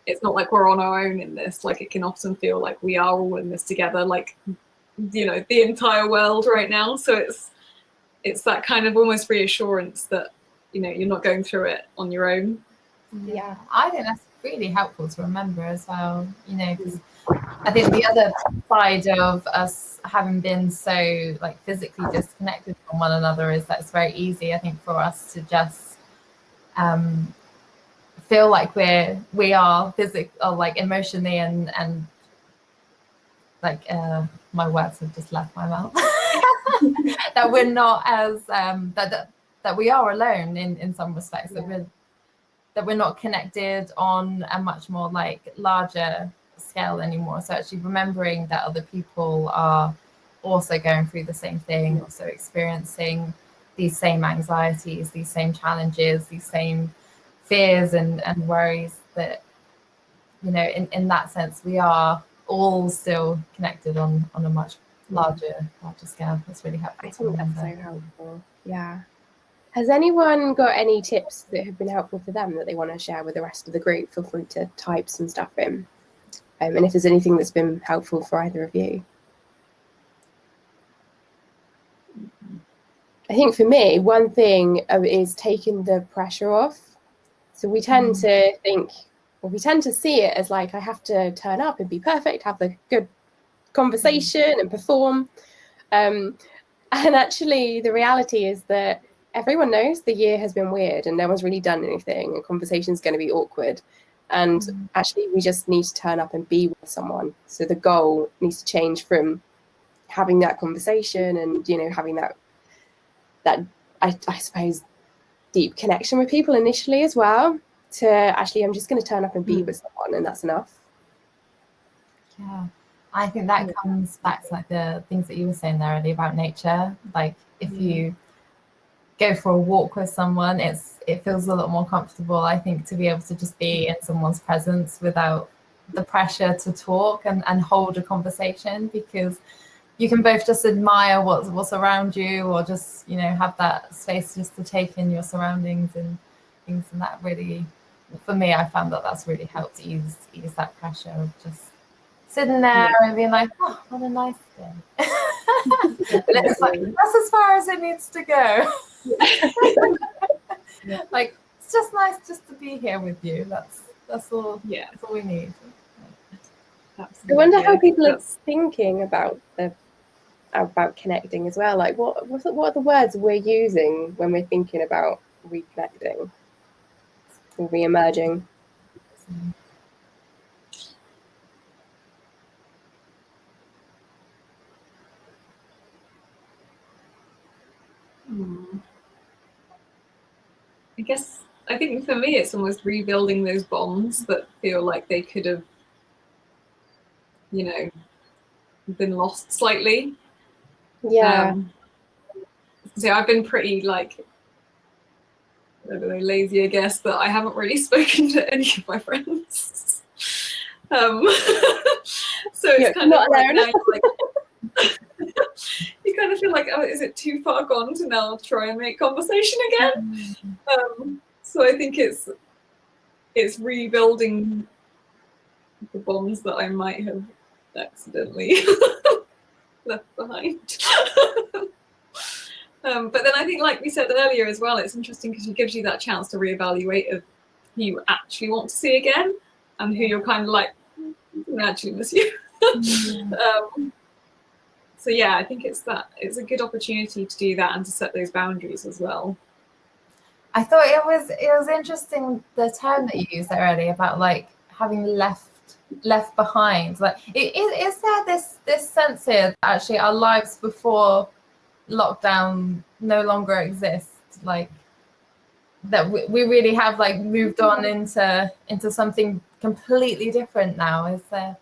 It's not like we're on our own in this. Like, it can often feel like we are all in this together, like, you know, the entire world right now. So it's that kind of almost reassurance that, you know, you're not going through it on your own. Yeah, I think that's really helpful to remember as well, you know, because I think the other side of us having been so like physically disconnected from one another is that it's very easy, I think, for us to just feel like we are physically or like emotionally and like my words have just left my mouth that we're not as that we are alone in some respects, that we're not connected on a much more like larger scale anymore. So actually remembering that other people are also going through the same thing, also experiencing these same anxieties, these same challenges, these same fears and worries, that, you know, in that sense we are all still connected on a much larger scale. That's really helpful. I think that's so helpful. Yeah. Has anyone got any tips that have been helpful for them that they want to share with the rest of the group? Feel free to type some stuff in. And if there's anything that's been helpful for either of you. I think for me, one thing is taking the pressure off. So we tend to think, or we tend to see it as like, I have to turn up and be perfect, have the good conversation and perform. And actually, the reality is that everyone knows the year has been weird and no one's really done anything, and conversation's going to be awkward. And actually, we just need to turn up and be with someone. So the goal needs to change from having that conversation and, you know, having that I suppose deep connection with people initially as well, to actually, I'm just going to turn up and be with someone, and that's enough. Yeah, I think that comes back to like the things that you were saying there earlier about nature. Like if you go for a walk with someone, it feels a lot more comfortable, I think, to be able to just be in someone's presence without the pressure to talk and hold a conversation, because you can both just admire what's around you, or just, you know, have that space just to take in your surroundings and things. And that really, for me, I found that that's really helped ease that pressure of just sitting there and being like, oh, what a nice day. But it's like, that's as far as it needs to go. Like, it's just nice just to be here with you. That's all. Yeah, that's all we need. I wonder how people are thinking about connecting as well. Like, what are the words we're using when we're thinking about reconnecting or re-emerging? I think for me it's almost rebuilding those bonds that feel like they could have, you know, been lost slightly. Yeah. So I've been pretty like, I don't know, lazy, I guess, that I haven't really spoken to any of my friends. So it's kind of like, now, like you kind of feel like, oh, is it too far gone to now try and make conversation again? So I think it's rebuilding the bonds that I might have accidentally left behind. But then I think, like we said earlier as well, it's interesting because it gives you that chance to reevaluate of who you actually want to see again, and who you're kind of like, I actually miss you. So yeah, I think it's a good opportunity to do that and to set those boundaries as well. I thought it was interesting, the term that you used there earlier about like having left behind. Like, is there this sense here that actually our lives before lockdown no longer exist? Like that we really have like moved on into something completely different now? Is there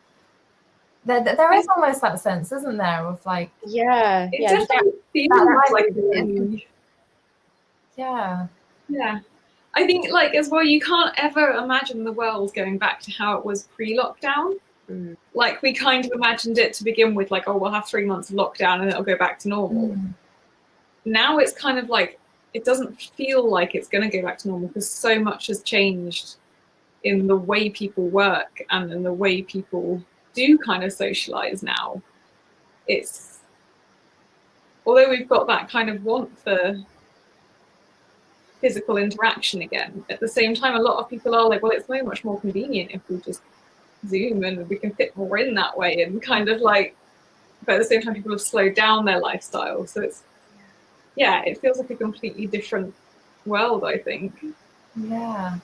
is almost that sense, isn't there, of like it definitely feels like yeah. I think like as well, you can't ever imagine the world going back to how it was pre-lockdown. Like we kind of imagined it to begin with, like, oh, we'll have 3 months of lockdown and it'll go back to normal. Now it's kind of like it doesn't feel like it's going to go back to normal because so much has changed in the way people work and in the way people do kind of socialize now. It's, although we've got that kind of want for physical interaction again, at the same time a lot of people are like, well, it's so much more convenient if we just Zoom and we can fit more in that way, and kind of like, but at the same time people have slowed down their lifestyle, so it's it feels like a completely different world, I think. I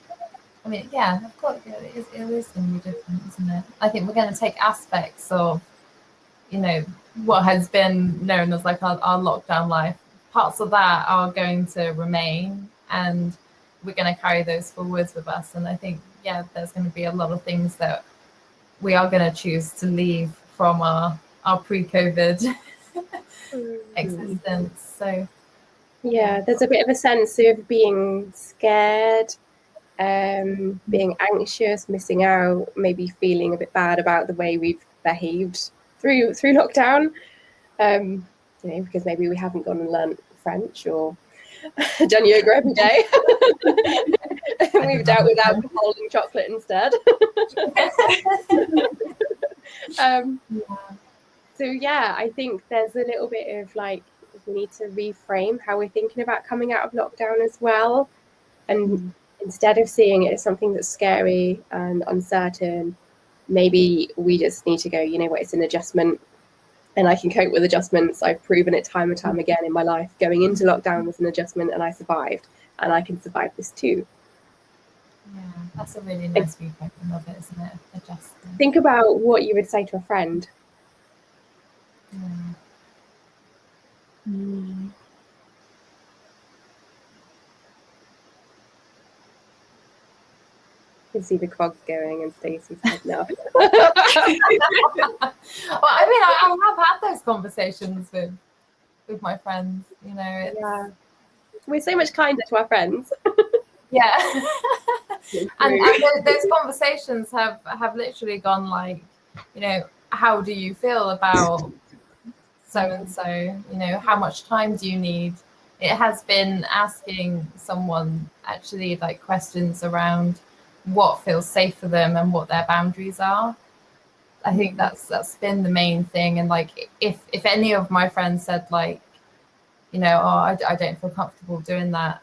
mean, of course, it is going to be different, isn't it? I think we're going to take aspects of, you know, what has been known as like our lockdown life. Parts of that are going to remain, and we're going to carry those forwards with us. And I think, there's going to be a lot of things that we are going to choose to leave from our pre-COVID existence. So there's a bit of a sense of being scared, being anxious, missing out, maybe feeling a bit bad about the way we've behaved through lockdown, because maybe we haven't gone and learnt French or done yoga every day. We've dealt with alcohol and chocolate instead. So I think there's a little bit of like, we need to reframe how we're thinking about coming out of lockdown as well. And instead of seeing it as something that's scary and uncertain, maybe we just need to go, you know what, it's an adjustment and I can cope with adjustments. I've proven it time and time again in my life. Going into lockdown was an adjustment and I survived, and I can survive this too. Yeah, that's a really nice viewpoint of it, isn't it? Adjusting. Think about what you would say to a friend. You can see the cogs going and Stacey's head now. Well, I mean, I have had those conversations with my friends, you know. We're so much kinder to our friends. and those conversations have literally gone like, you know, how do you feel about so and so, you know, how much time do you need? It has been asking someone actually like questions around what feels safe for them and what their boundaries are. I think that's been the main thing. And like if any of my friends said like, you know, oh, I don't feel comfortable doing that,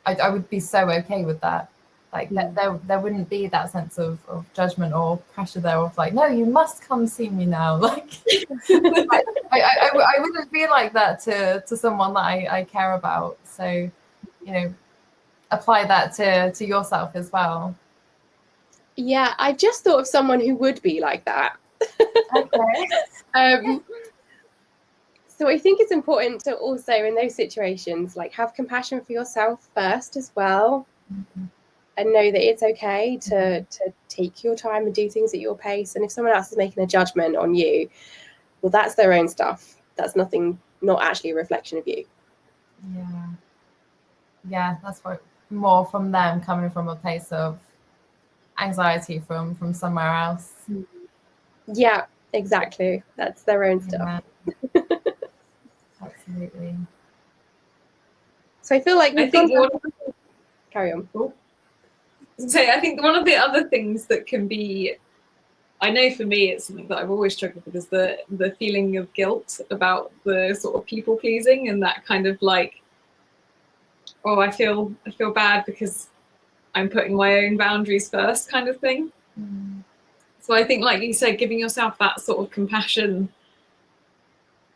I would be so okay with that. Like there wouldn't be that sense of judgment or pressure there of like, no, you must come see me now. Like I wouldn't be like that to someone that I care about. So, you know, apply that to yourself as well. Yeah, I just thought of someone who would be like that. Okay. So I think it's important to also, in those situations, like have compassion for yourself first as well, and know that it's okay to take your time and do things at your pace. And if someone else is making a judgment on you, well, that's their own stuff. That's not actually a reflection of you. Yeah, that's more from them coming from a place of anxiety from somewhere else. Yeah, exactly. That's their own stuff. Absolutely. So I feel like carry on. So I think one of the other things that can be, I know for me it's something that I've always struggled with, is the feeling of guilt about the sort of people pleasing, and that kind of like, oh, I feel bad because I'm putting my own boundaries first kind of thing. So I think, like you said, giving yourself that sort of compassion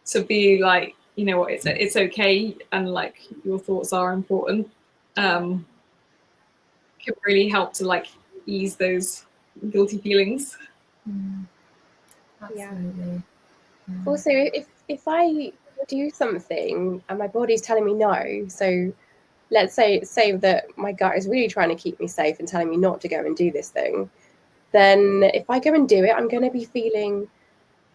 to be like, you know what, it's okay, and like your thoughts are important, can really help to like ease those guilty feelings. Absolutely. Yeah. Also, if I do something and my body's telling me no, so let's say that my gut is really trying to keep me safe and telling me not to go and do this thing, then if I go and do it, I'm going to be feeling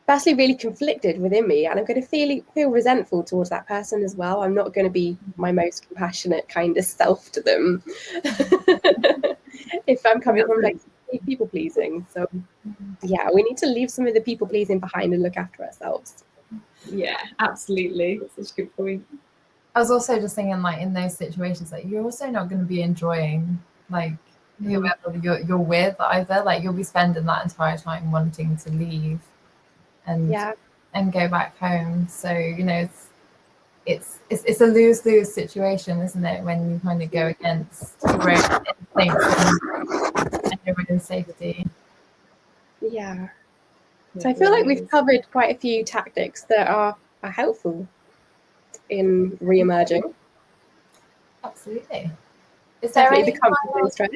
firstly really conflicted within me, and I'm going to feel resentful towards that person as well. I'm not going to be my most compassionate kind of self to them if I'm coming from like people pleasing. So yeah, we need to leave some of the people pleasing behind and look after ourselves. Yeah, absolutely. That's such a good point. I was also just thinking, like, in those situations, like, you're also not going to be enjoying like whoever you're with either. Like, you'll be spending that entire time wanting to leave and go back home. So, you know, it's a lose-lose situation, isn't it, when you kind of go against your own instincts and your own safety. Yeah. So I feel like we've covered quite a few tactics that are helpful in re-emerging. Absolutely. Is there Definitely any the comfort stretch.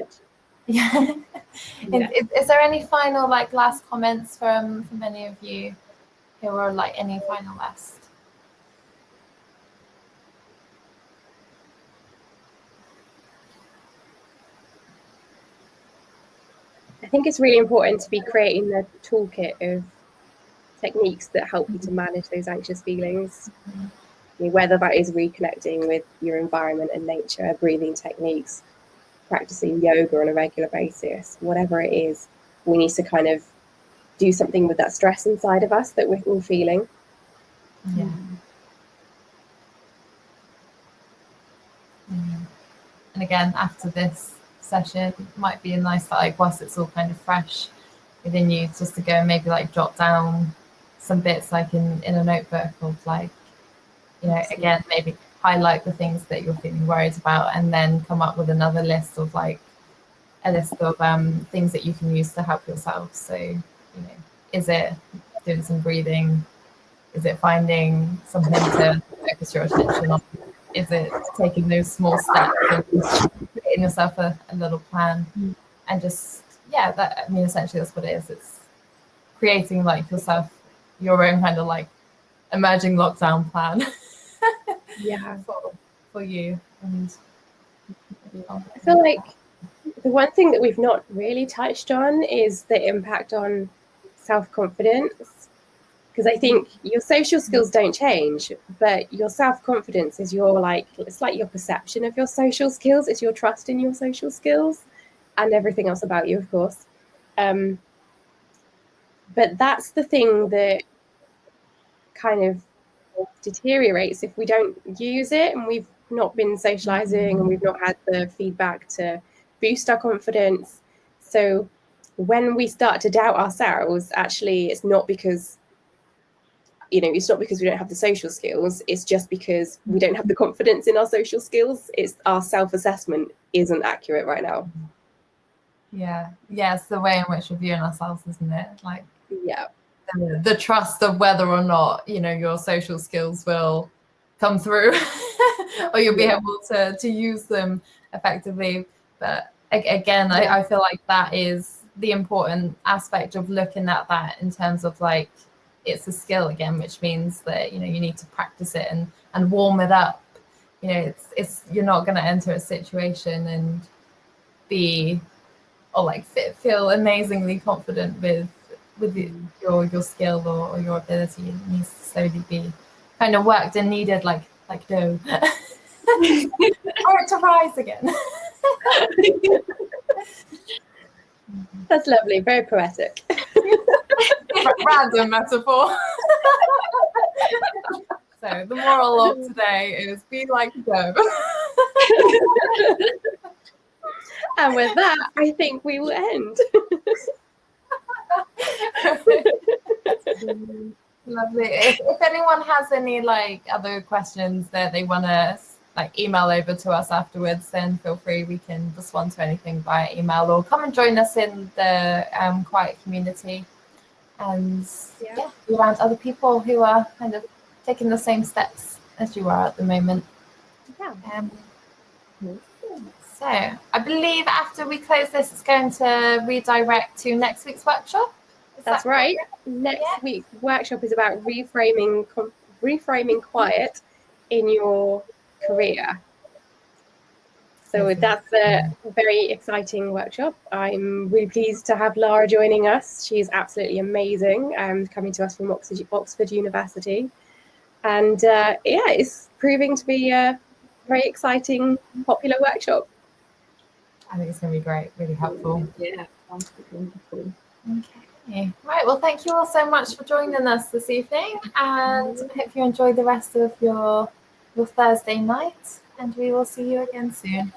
Yeah. Is there any final like last comments from any of you who are like any final last? I think it's really important to be creating the toolkit of techniques that help you to manage those anxious feelings. Whether that is reconnecting with your environment and nature, breathing techniques, practicing yoga on a regular basis, whatever it is, we need to kind of do something with that stress inside of us that we're all feeling. Yeah. And again, after this session, it might be nice that, like, whilst it's all kind of fresh within you, just to go and maybe like jot down some bits, like in a notebook of like, you know, again, maybe highlight the things that you're feeling worried about, and then come up with another list of like a list of things that you can use to help yourself. So, you know, is it doing some breathing? Is it finding something to focus your attention on? Is it taking those small steps and creating yourself a little plan? And just, yeah, that, I mean, essentially that's what it is. It's creating like yourself your own kind of like emerging lockdown plan. Yeah. for you. And I feel like the one thing that we've not really touched on is the impact on self-confidence, because I think your social skills don't change, but your self-confidence is your like, it's like your perception of your social skills, it's your trust in your social skills and everything else about you, of course. But that's the thing that kind of deteriorates if we don't use it, and we've not been socializing and we've not had the feedback to boost our confidence. So when we start to doubt ourselves, actually it's not because, you know, it's not because we don't have the social skills, it's just because we don't have the confidence in our social skills. It's our self-assessment isn't accurate right now. Yeah, it's the way in which we're viewing ourselves, isn't it? Like, yeah, the trust of whether or not, you know, your social skills will come through or you'll be able to use them effectively. But again, I feel like that is the important aspect of looking at that in terms of like, it's a skill again, which means that, you know, you need to practice it and warm it up. You know, it's you're not going to enter a situation and be, or like feel amazingly confident with your skill or your ability. It needs to slowly be kind of worked and kneaded like dough for it to rise again. That's lovely, very poetic. Random metaphor. So the moral of today is be like dough. And with that, I think we will end. Lovely. If anyone has any like other questions that they want to like email over to us afterwards, then feel free. We can respond to anything via email, or come and join us in the quiet community, and be around other people who are kind of taking the same steps as you are at the moment. So I believe after we close this, it's going to redirect to next week's workshop. That's right. Next week's workshop is about reframing quiet in your career. So that's a very exciting workshop. I'm really pleased to have Lara joining us. She's absolutely amazing, coming to us from Oxford University. And it's proving to be a very exciting, popular workshop. I think it's going to be great, really helpful. Yeah, sounds wonderful. Okay. Right, well, thank you all so much for joining us this evening, and I hope you enjoy the rest of your Thursday night, and we will see you again soon.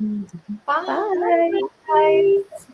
Mm-hmm. Bye. Bye.